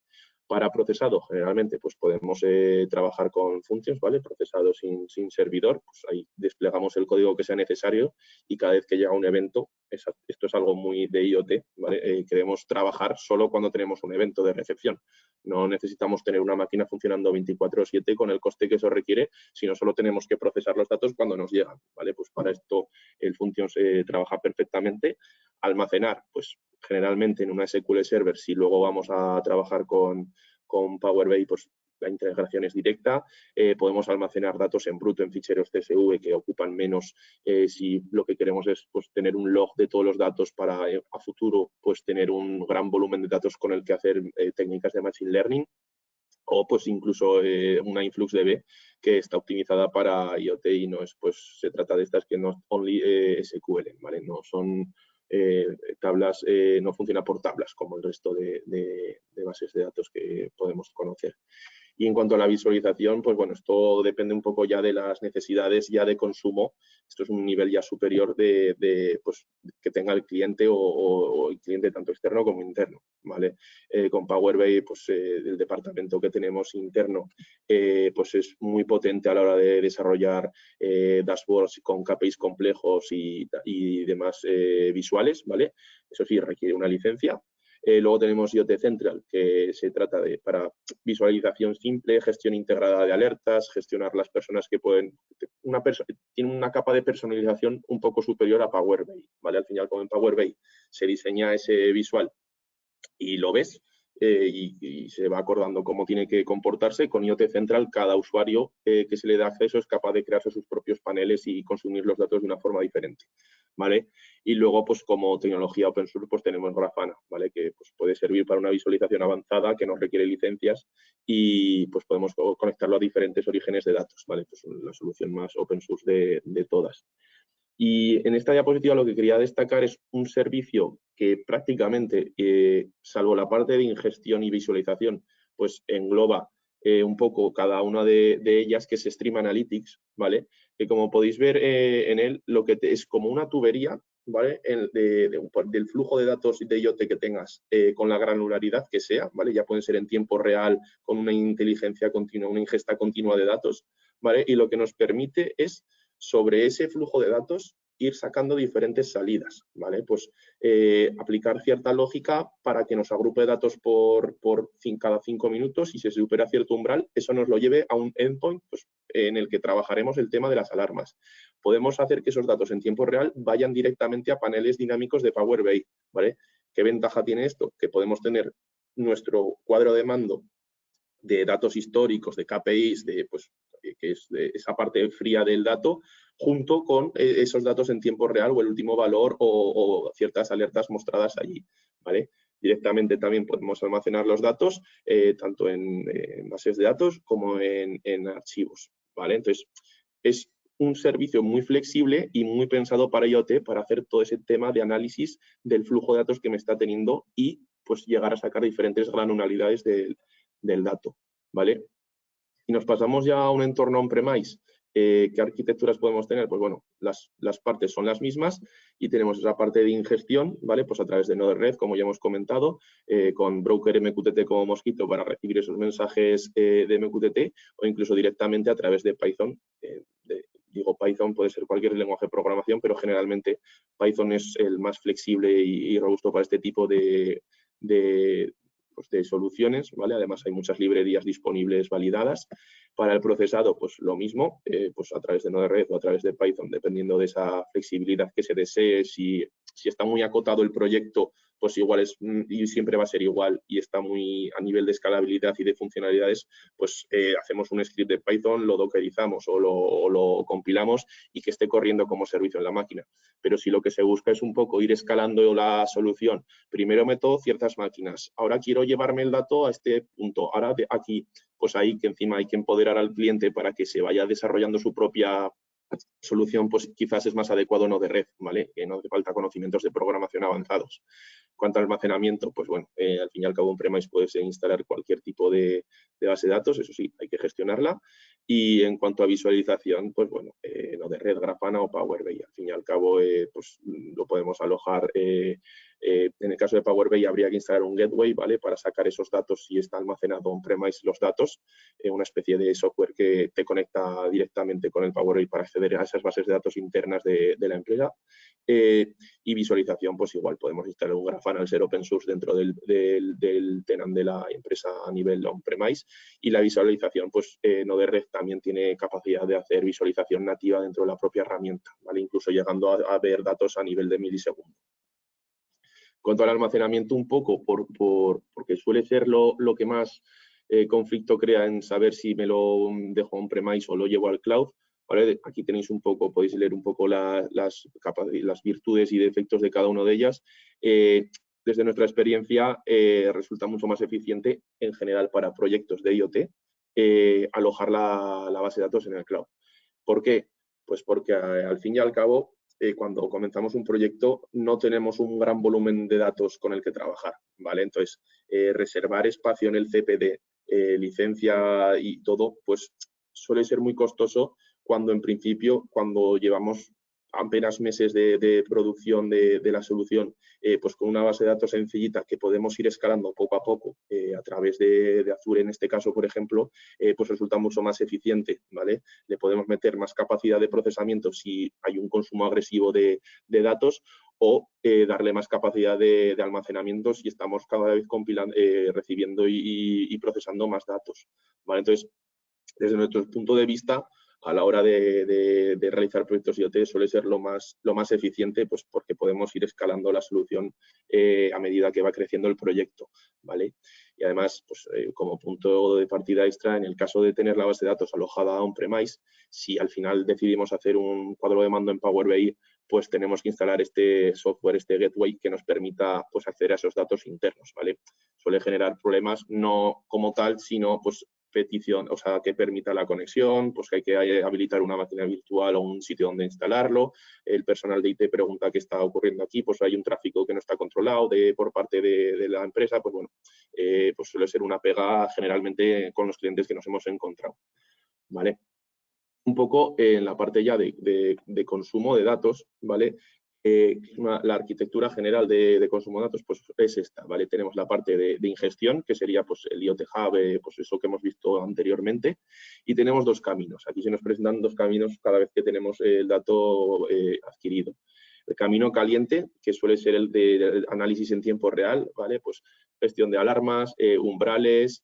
A: Para procesado, generalmente, pues podemos trabajar con Functions, ¿vale? Procesado sin servidor, pues ahí desplegamos el código que sea necesario y cada vez que llega un evento, esto es algo muy de IoT, ¿vale? Queremos trabajar solo cuando tenemos un evento de recepción. No necesitamos tener una máquina funcionando 24/7 con el coste que eso requiere, sino solo tenemos que procesar los datos cuando nos llegan, ¿vale? Pues para esto el Functions trabaja perfectamente. Almacenar, pues generalmente en una SQL Server, si luego vamos a trabajar con Power BI, pues la integración es directa. Podemos almacenar datos en bruto en ficheros CSV que ocupan menos si lo que queremos es pues, tener un log de todos los datos para a futuro pues, tener un gran volumen de datos con el que hacer técnicas de Machine Learning. o pues incluso una InfluxDB que está optimizada para IoT y no es, pues se trata de estas que no es only SQL, ¿vale? No son tablas, no funciona por tablas como el resto de bases de datos que podemos conocer. Y en cuanto a la visualización, pues bueno, esto depende un poco ya de las necesidades ya de consumo. Esto es un nivel ya superior pues, que tenga el cliente o el cliente tanto externo como interno, ¿vale? Con Power BI, pues el departamento que tenemos interno, pues es muy potente a la hora de desarrollar dashboards con KPIs complejos y demás visuales, ¿vale? Eso sí, requiere una licencia. Luego tenemos IoT Central, que se trata de para visualización simple, gestión integrada de alertas, gestionar las personas que pueden... tiene una capa de personalización un poco superior a Power BI, ¿vale? Al final, como en Power BI se diseña ese visual y lo ves y se va acordando cómo tiene que comportarse, con IoT Central cada usuario que se le da acceso es capaz de crearse sus propios paneles y consumir los datos de una forma diferente, ¿vale? Y luego, pues como tecnología open source, pues tenemos Grafana, ¿vale? Que pues, puede servir para una visualización avanzada que no requiere licencias y pues podemos conectarlo a diferentes orígenes de datos, ¿vale? Pues la solución más open source de todas. Y en esta diapositiva lo que quería destacar es un servicio que prácticamente, salvo la parte de ingestión y visualización, pues engloba un poco cada una de ellas, que es Stream Analytics, ¿vale? Que como podéis ver en él, lo que es como una tubería, ¿vale? Del flujo de datos de IoT que tengas con la granularidad que sea, ¿vale? Ya pueden ser en tiempo real, con una inteligencia continua, una ingesta continua de datos, ¿vale? Y lo que nos permite es sobre ese flujo de datos ir sacando diferentes salidas, ¿vale? Pues aplicar cierta lógica para que nos agrupe datos por cada 5 minutos y si se supera cierto umbral, eso nos lo lleve a un endpoint pues, en el que trabajaremos el tema de las alarmas. Podemos hacer que esos datos en tiempo real vayan directamente a paneles dinámicos de Power BI, ¿vale? ¿Qué ventaja tiene esto? Que podemos tener nuestro cuadro de mando de datos históricos, de KPIs, pues, que es de esa parte fría del dato, junto con esos datos en tiempo real o el último valor o ciertas alertas mostradas allí, ¿vale? Directamente también podemos almacenar los datos, tanto en bases de datos como en archivos, ¿vale? Entonces, es un servicio muy flexible y muy pensado para IoT para hacer todo ese tema de análisis del flujo de datos que me está teniendo y pues llegar a sacar diferentes granularidades del dato, ¿vale? Y nos pasamos ya a un entorno on-premise. ¿Qué arquitecturas podemos tener? Pues bueno, las partes son las mismas y tenemos esa parte de ingestión, ¿vale? Pues a través de Node-RED, como ya hemos comentado, con broker MQTT como Mosquito para recibir esos mensajes de MQTT o incluso directamente a través de Python. Digo Python, puede ser cualquier lenguaje de programación, pero generalmente Python es el más flexible y robusto para este tipo pues de soluciones, ¿vale? Además hay muchas librerías disponibles validadas. Para el procesado, pues lo mismo, pues a través de Node-RED o a través de Python, dependiendo de esa flexibilidad que se desee. Si está muy acotado el proyecto, pues igual y siempre va a ser igual y está muy a nivel de escalabilidad y de funcionalidades, pues hacemos un script de Python, lo dockerizamos o lo compilamos y que esté corriendo como servicio en la máquina. Pero si lo que se busca es un poco ir escalando la solución, primero meto ciertas máquinas, ahora quiero llevarme el dato a este punto, ahora de aquí, pues ahí que encima hay que empoderar al cliente para que se vaya desarrollando su propia solución, pues quizás es más adecuado Node-RED, ¿vale? Que no hace falta conocimientos de programación avanzados. Cuanto al almacenamiento, pues bueno, al fin y al cabo en premise puedes instalar cualquier tipo de base de datos, eso sí, hay que gestionarla. Y en cuanto a visualización, pues bueno, Node-RED, Grafana o Power BI. Al fin y al cabo, pues lo podemos alojar. En el caso de Power BI habría que instalar un gateway, ¿vale? Para sacar esos datos si está almacenado on-premise los datos, una especie de software que te conecta directamente con el Power BI para acceder a esas bases de datos internas de la empresa. Y visualización, pues igual podemos instalar un Grafana al ser open source dentro del tenant de la empresa a nivel on-premise. Y la visualización, pues Node-RED también tiene capacidad de hacer visualización nativa dentro de la propia herramienta, ¿vale? Incluso llegando a ver datos a nivel de milisegundos. En cuanto al almacenamiento, un poco, porque suele ser lo que más conflicto crea en saber si me lo dejo on-premise o lo llevo al cloud, ¿vale? Aquí tenéis un poco, podéis leer un poco las virtudes y defectos de cada una de ellas. desde nuestra experiencia, resulta mucho más eficiente en general para proyectos de IoT alojar la base de datos en el cloud. ¿Por qué? Pues porque al fin y al cabo, cuando comenzamos un proyecto no tenemos un gran volumen de datos con el que trabajar, ¿vale? Entonces, reservar espacio en el CPD, licencia y todo, pues suele ser muy costoso cuando en principio, cuando llevamos apenas meses de producción de la solución, pues con una base de datos sencillita que podemos ir escalando poco a poco a través de Azure, en este caso, por ejemplo, pues resulta mucho más eficiente, ¿vale? Le podemos meter más capacidad de procesamiento si hay un consumo agresivo de datos o darle más capacidad de almacenamiento si estamos cada vez recibiendo y procesando más datos, ¿vale? Entonces, desde nuestro punto de vista, a la hora de realizar proyectos IoT suele ser lo más eficiente, pues porque podemos ir escalando la solución a medida que va creciendo el proyecto, ¿vale? Y además, pues, como punto de partida extra, en el caso de tener la base de datos alojada on-premise, si al final decidimos hacer un cuadro de mando en Power BI, pues tenemos que instalar este software, este gateway, que nos permita pues, acceder a esos datos internos, ¿vale? Suele generar problemas no como tal, sino pues petición, o sea, que permita la conexión, pues que hay que habilitar una máquina virtual o un sitio donde instalarlo. El personal de IT pregunta qué está ocurriendo aquí, pues hay un tráfico que no está controlado por parte de la empresa, pues bueno, pues suele ser una pega generalmente con los clientes que nos hemos encontrado, ¿vale? Un poco en la parte ya de consumo de datos, ¿vale? La arquitectura general de consumo de datos pues es esta, ¿vale? Tenemos la parte de ingestión, que sería pues, el IoT Hub, pues eso que hemos visto anteriormente, y tenemos dos caminos. Aquí se nos presentan dos caminos cada vez que tenemos el dato adquirido. El camino caliente, que suele ser el de análisis en tiempo real, ¿vale? Pues gestión de alarmas, umbrales,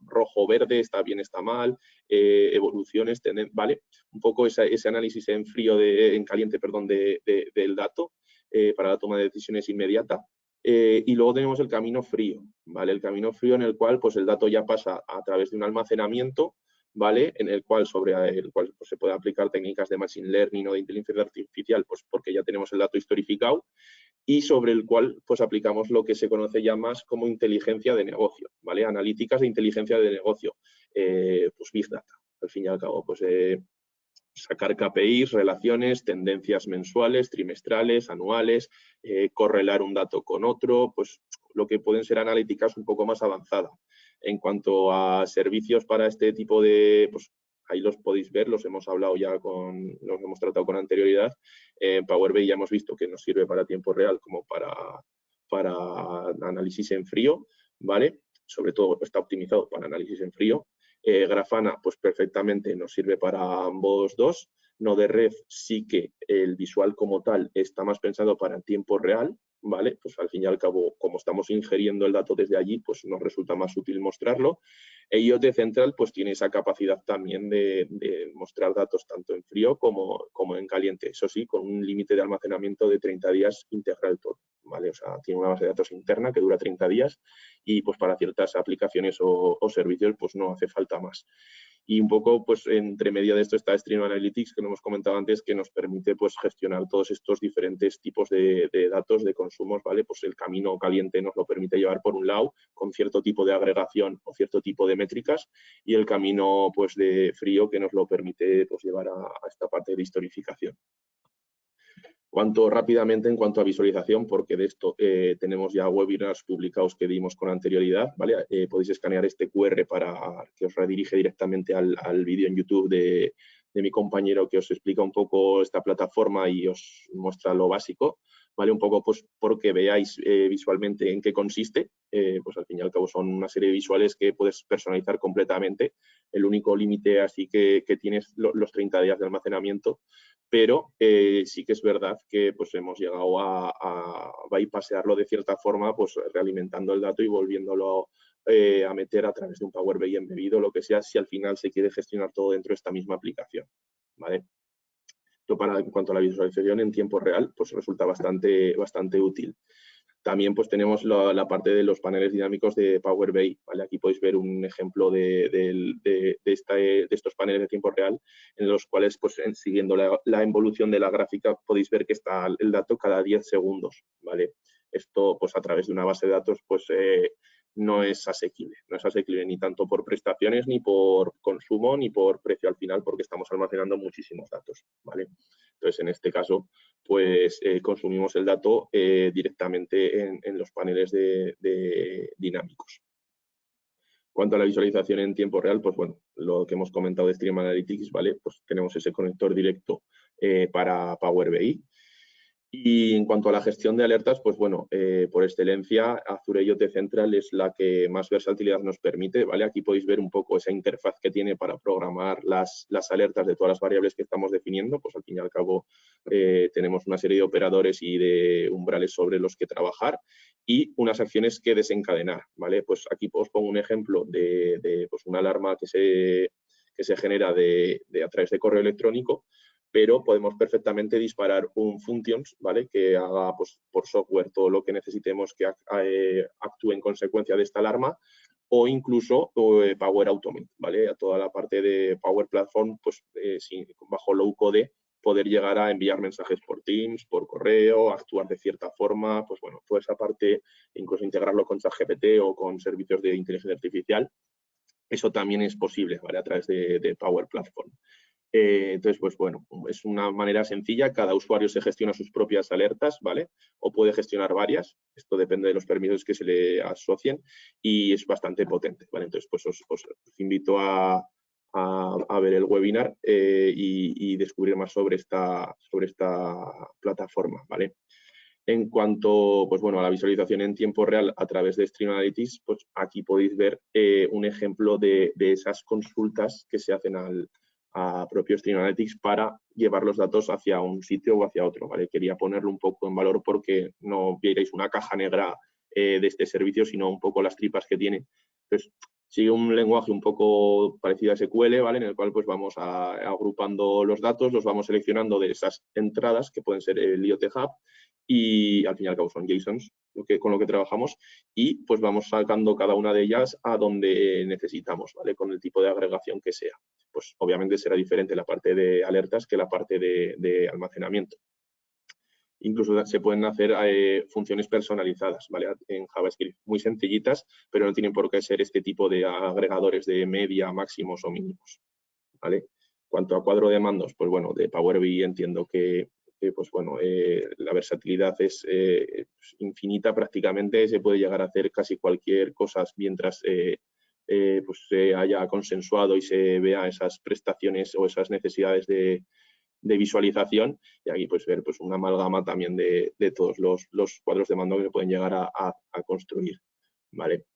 A: rojo, verde, está bien, está mal, evoluciones, ¿vale? Un poco ese análisis en frío, en caliente, perdón, del dato para la toma de decisiones inmediata. Y luego tenemos el camino frío, ¿vale? El camino frío en el cual pues, el dato ya pasa a través de un almacenamiento, ¿vale? En el cual sobre el cual pues, se puede aplicar técnicas de machine learning o de inteligencia artificial, pues porque ya tenemos el dato historificado, y sobre el cual pues aplicamos lo que se conoce ya más como inteligencia de negocio, ¿vale? Analíticas de inteligencia de negocio, pues Big Data, al fin y al cabo, pues sacar KPIs, relaciones, tendencias mensuales, trimestrales, anuales, correlar un dato con otro, pues lo que pueden ser analíticas un poco más avanzadas. En cuanto a servicios para este tipo de, pues ahí los podéis ver, los hemos hablado ya los hemos tratado con anterioridad. En Power BI ya hemos visto que nos sirve para tiempo real como para análisis en frío, ¿vale? Sobre todo está optimizado para análisis en frío. Grafana, pues perfectamente nos sirve para ambos dos. Node-RED sí que el visual como tal está más pensado para tiempo real, ¿vale? Pues al fin y al cabo, como estamos ingiriendo el dato desde allí, pues nos resulta más útil mostrarlo. E IoT Central pues tiene esa capacidad también de mostrar datos tanto en frío como en caliente. Eso sí, con un límite de almacenamiento de 30 días integral todo, ¿vale? O sea, tiene una base de datos interna que dura 30 días y pues para ciertas aplicaciones o servicios pues no hace falta más. Y un poco, pues, entre medio de esto está Stream Analytics, que lo hemos comentado antes, que nos permite, pues, gestionar todos estos diferentes tipos de datos, de consumos, ¿vale? Pues el camino caliente nos lo permite llevar por un lado, con cierto tipo de agregación o cierto tipo de métricas, y el camino, pues, de frío que nos lo permite, pues, llevar a esta parte de historificación. Rápidamente en cuanto a visualización, porque de esto tenemos ya webinars publicados que dimos con anterioridad, ¿vale? Podéis escanear este QR para que os redirige directamente al vídeo en YouTube de mi compañero que os explica un poco esta plataforma y os muestra lo básico, ¿vale? Un poco pues porque veáis visualmente en qué consiste, pues al fin y al cabo son una serie de visuales que puedes personalizar completamente. El único límite así que tienes los 30 días de almacenamiento, pero sí que es verdad que pues, hemos llegado a bypassearlo de cierta forma, pues realimentando el dato y volviéndolo a meter a través de un Power BI embebido, lo que sea, si al final se quiere gestionar todo dentro de esta misma aplicación, ¿vale? Esto en cuanto a la visualización en tiempo real, pues resulta bastante útil. También pues tenemos la parte de los paneles dinámicos de Power BI, ¿vale? Aquí podéis ver un ejemplo de estos paneles de tiempo real en los cuales, pues siguiendo la evolución de la gráfica, podéis ver que está el dato cada 10 segundos, ¿vale? Esto, pues a través de una base de datos, pues no es asequible ni tanto por prestaciones, ni por consumo, ni por precio al final, porque estamos almacenando muchísimos datos, ¿vale? Entonces, en este caso, pues consumimos el dato directamente en los paneles de dinámicos. Cuanto a la visualización en tiempo real, pues bueno, lo que hemos comentado de Stream Analytics, ¿vale? Pues tenemos ese conector directo para Power BI. Y en cuanto a la gestión de alertas, pues bueno, por excelencia, Azure IoT Central es la que más versatilidad nos permite, ¿vale? Aquí podéis ver un poco esa interfaz que tiene para programar las alertas de todas las variables que estamos definiendo, pues al fin y al cabo tenemos una serie de operadores y de umbrales sobre los que trabajar y unas acciones que desencadenar, ¿vale? Pues aquí os pongo un ejemplo de pues una alarma que se genera a través de correo electrónico, pero podemos perfectamente disparar un functions, ¿vale? Que haga pues, por software todo lo que necesitemos que actúe en consecuencia de esta alarma, o incluso Power Automate, ¿vale? A toda la parte de Power Platform, pues bajo low code, poder llegar a enviar mensajes por Teams, por correo, actuar de cierta forma, pues bueno, toda esa parte, incluso integrarlo con ChatGPT o con servicios de inteligencia artificial, eso también es posible, ¿vale? A través de Power Platform. Entonces, pues bueno, es una manera sencilla, cada usuario se gestiona sus propias alertas, ¿vale? O puede gestionar varias, esto depende de los permisos que se le asocien y es bastante potente, ¿vale? Entonces, pues os invito a ver el webinar y descubrir más sobre esta plataforma, ¿vale? En cuanto, pues bueno, a la visualización en tiempo real a través de Stream Analytics, pues aquí podéis ver un ejemplo de esas consultas que se hacen a propio Stream Analytics para llevar los datos hacia un sitio o hacia otro, ¿vale? Quería ponerlo un poco en valor porque no vierais una caja negra de este servicio, sino un poco las tripas que tiene. Entonces, sigue un lenguaje un poco parecido a SQL, ¿vale? En el cual pues vamos agrupando los datos, los vamos seleccionando de esas entradas, que pueden ser el IoT Hub, y al fin y al cabo son JSONs con lo que trabajamos, y pues vamos sacando cada una de ellas a donde necesitamos, ¿vale? Con el tipo de agregación que sea. Pues obviamente será diferente la parte de alertas que la parte de almacenamiento. Incluso se pueden hacer funciones personalizadas, ¿vale? En JavaScript, muy sencillitas, pero no tienen por qué ser este tipo de agregadores de media, máximos o mínimos, ¿vale? Cuanto a cuadro de mandos, pues bueno, de Power BI entiendo que pues bueno, la versatilidad es infinita prácticamente, se puede llegar a hacer casi cualquier cosa mientras pues se haya consensuado y se vea esas prestaciones o esas necesidades de visualización, y aquí pues ver pues una amalgama también de todos los cuadros de mando que se pueden llegar a construir, ¿vale?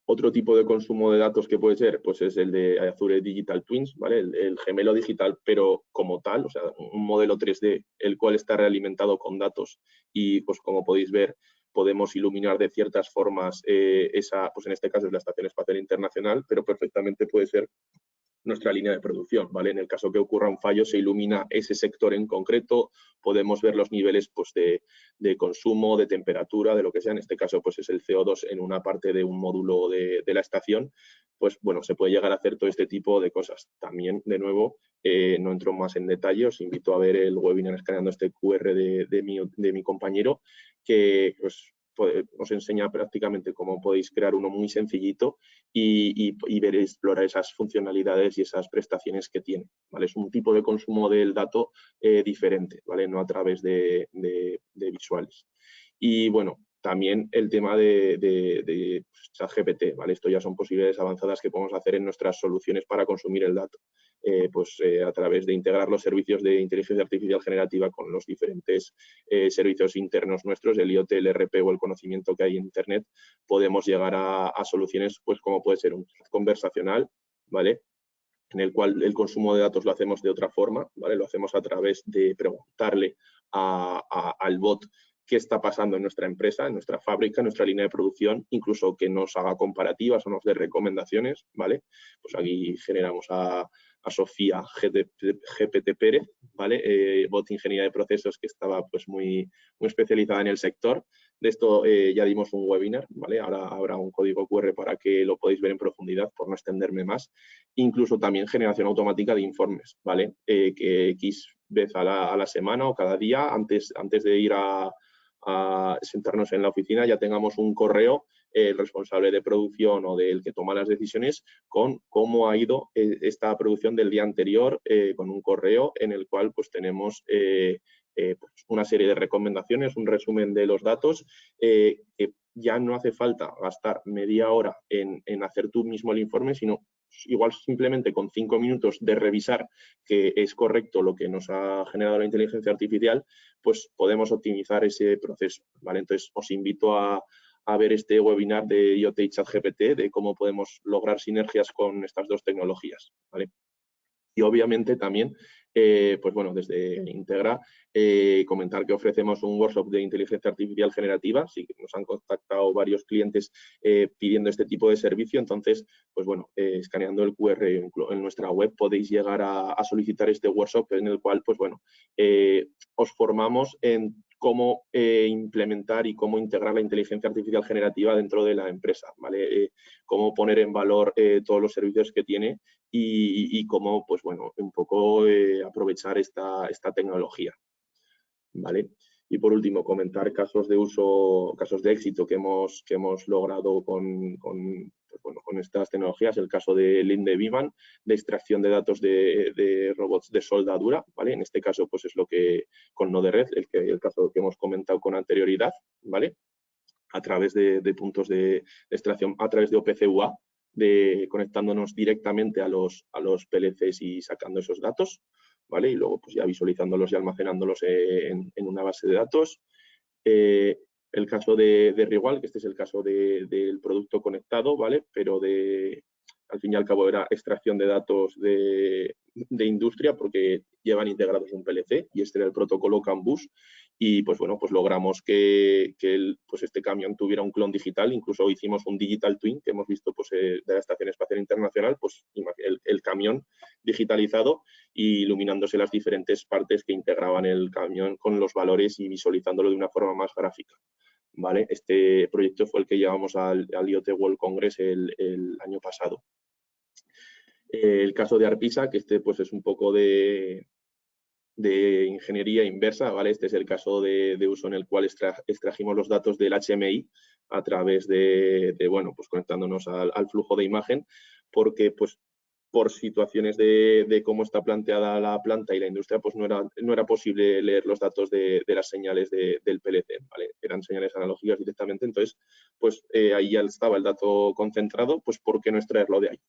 A: Otro tipo de consumo de datos que puede ser, pues es el de Azure Digital Twins, ¿vale? El gemelo digital, pero como tal, o sea, un modelo 3D, el cual está realimentado con datos y, pues como podéis ver, podemos iluminar de ciertas formas pues en este caso es la Estación Espacial Internacional, pero perfectamente puede ser nuestra línea de producción, ¿vale? En el caso que ocurra un fallo, se ilumina ese sector en concreto, podemos ver los niveles pues, de consumo, de temperatura, de lo que sea. En este caso, pues es el CO2 en una parte de un módulo de la estación. Pues bueno, se puede llegar a hacer todo este tipo de cosas. También, de nuevo, no entro más en detalle, os invito a ver el webinar escaneando este QR de mi compañero, que pues, os enseña prácticamente cómo podéis crear uno muy sencillito y ver, explorar esas funcionalidades y esas prestaciones que tiene, ¿vale? Es un tipo de consumo del dato diferente, ¿vale? No a través de visuales. Y bueno, también el tema de ChatGPT, ¿vale? Esto ya son posibilidades avanzadas que podemos hacer en nuestras soluciones para consumir el dato. A través de integrar los servicios de inteligencia artificial generativa con los diferentes servicios internos nuestros, el IoT, el RP o el conocimiento que hay en Internet, podemos llegar a soluciones pues como puede ser un chat conversacional, ¿vale? En el cual el consumo de datos lo hacemos de otra forma, ¿vale? Lo hacemos a través de preguntarle al bot qué está pasando en nuestra empresa, en nuestra fábrica, en nuestra línea de producción, incluso que nos haga comparativas o nos dé recomendaciones, ¿vale? Pues aquí generamos a Sofía GPT Pérez, ¿vale? Bot de ingeniería de procesos que estaba pues muy especializada en el sector. De esto ya dimos un webinar, ¿vale? Ahora habrá un código QR para que lo podáis ver en profundidad, por no extenderme más. Incluso también generación automática de informes, ¿vale? Que X vez a la semana o cada día, antes de ir a a sentarnos en la oficina, ya tengamos un correo, el responsable de producción o del que toma las decisiones, con cómo ha ido esta producción del día anterior, con un correo en el cual pues tenemos pues una serie de recomendaciones, un resumen de los datos, que ya no hace falta gastar media hora en hacer tú mismo el informe, sino igual simplemente con 5 minutos de revisar que es correcto lo que nos ha generado la inteligencia artificial, pues podemos optimizar ese proceso, ¿vale? Entonces os invito a ver este webinar de IoT y ChatGPT de cómo podemos lograr sinergias con estas dos tecnologías, ¿vale? Y obviamente también, pues bueno, desde Integra, comentar que ofrecemos un workshop de inteligencia artificial generativa. Sí que nos han contactado varios clientes pidiendo este tipo de servicio. Entonces, pues bueno, escaneando el QR en nuestra web podéis llegar a solicitar este workshop en el cual, pues bueno, os formamos en cómo implementar y cómo integrar la inteligencia artificial generativa dentro de la empresa, ¿vale? Cómo poner en valor todos los servicios que tiene y cómo, pues bueno, un poco aprovechar esta tecnología, ¿vale? Y por último, comentar casos de uso, casos de éxito que hemos logrado pues bueno, con estas tecnologías. El caso de Linde Vivan, de extracción de datos de robots de soldadura, ¿vale? En este caso, pues es lo que con Node-RED, el caso que hemos comentado con anterioridad, ¿vale? A través de puntos de extracción, a través de OPC-UA, conectándonos directamente a los PLCs y sacando esos datos, ¿vale? Y luego pues ya visualizándolos y almacenándolos en una base de datos. El caso de Rigual, que este es el caso del producto conectado, ¿vale? Pero al fin y al cabo era extracción de datos de industria porque llevan integrados un PLC y este era el protocolo CAN bus y pues bueno, pues logramos que pues este camión tuviera un clon digital, incluso hicimos un digital twin que hemos visto pues, de la Estación Espacial Internacional, pues el camión digitalizado y iluminándose las diferentes partes que integraban el camión con los valores y visualizándolo de una forma más gráfica. ¿Vale? Este proyecto fue el que llevamos al IoT World Congress el año pasado. El caso de Arpisa, que este pues es un poco de ingeniería inversa, ¿vale? Este es el caso de uso en el cual extrajimos los datos del HMI a través bueno, pues conectándonos al flujo de imagen, porque pues por situaciones de cómo está planteada la planta y la industria, pues no era posible leer los datos de las señales del PLC, ¿vale? Eran señales analógicas directamente, entonces, pues ahí ya estaba el dato concentrado, pues ¿por qué no extraerlo de ahí?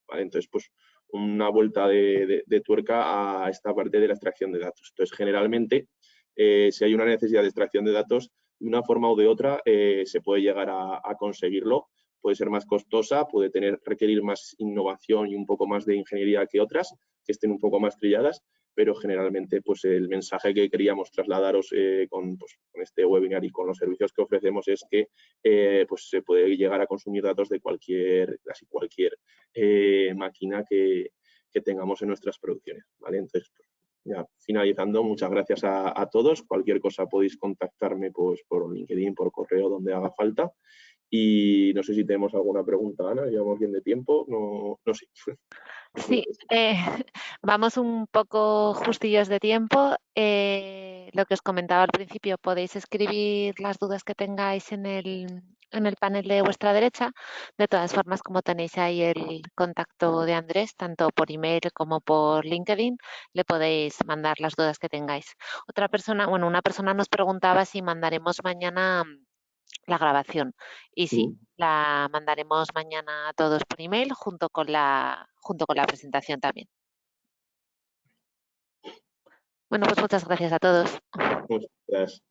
A: ¿Vale? Entonces, pues una vuelta de tuerca a esta parte de la extracción de datos. Entonces, generalmente, si hay una necesidad de extracción de datos, de una forma u de otra, se puede llegar a conseguirlo. Puede ser más costosa, puede requerir más innovación y un poco más de ingeniería que otras, que estén un poco más trilladas, pero generalmente pues el mensaje que queríamos trasladaros con este webinar y con los servicios que ofrecemos es que pues se puede llegar a consumir datos de casi cualquier máquina que tengamos en nuestras producciones, ¿vale? Entonces, pues, ya finalizando, muchas gracias a todos. Cualquier cosa podéis contactarme pues, por LinkedIn, por correo, donde haga falta. Y no sé si tenemos alguna pregunta, Ana. ¿Llevamos bien de tiempo? No sé.
B: Sí, vamos un poco justillos de tiempo. Lo que os comentaba al principio, podéis escribir las dudas que tengáis en el panel de vuestra derecha. De todas formas, como tenéis ahí el contacto de Andrés, tanto por email como por LinkedIn, le podéis mandar las dudas que tengáis. Una persona nos preguntaba si mandaremos mañana la grabación. Y sí, la mandaremos mañana a todos por email junto con la presentación también. Bueno, pues muchas gracias a todos.
A: Muchas gracias.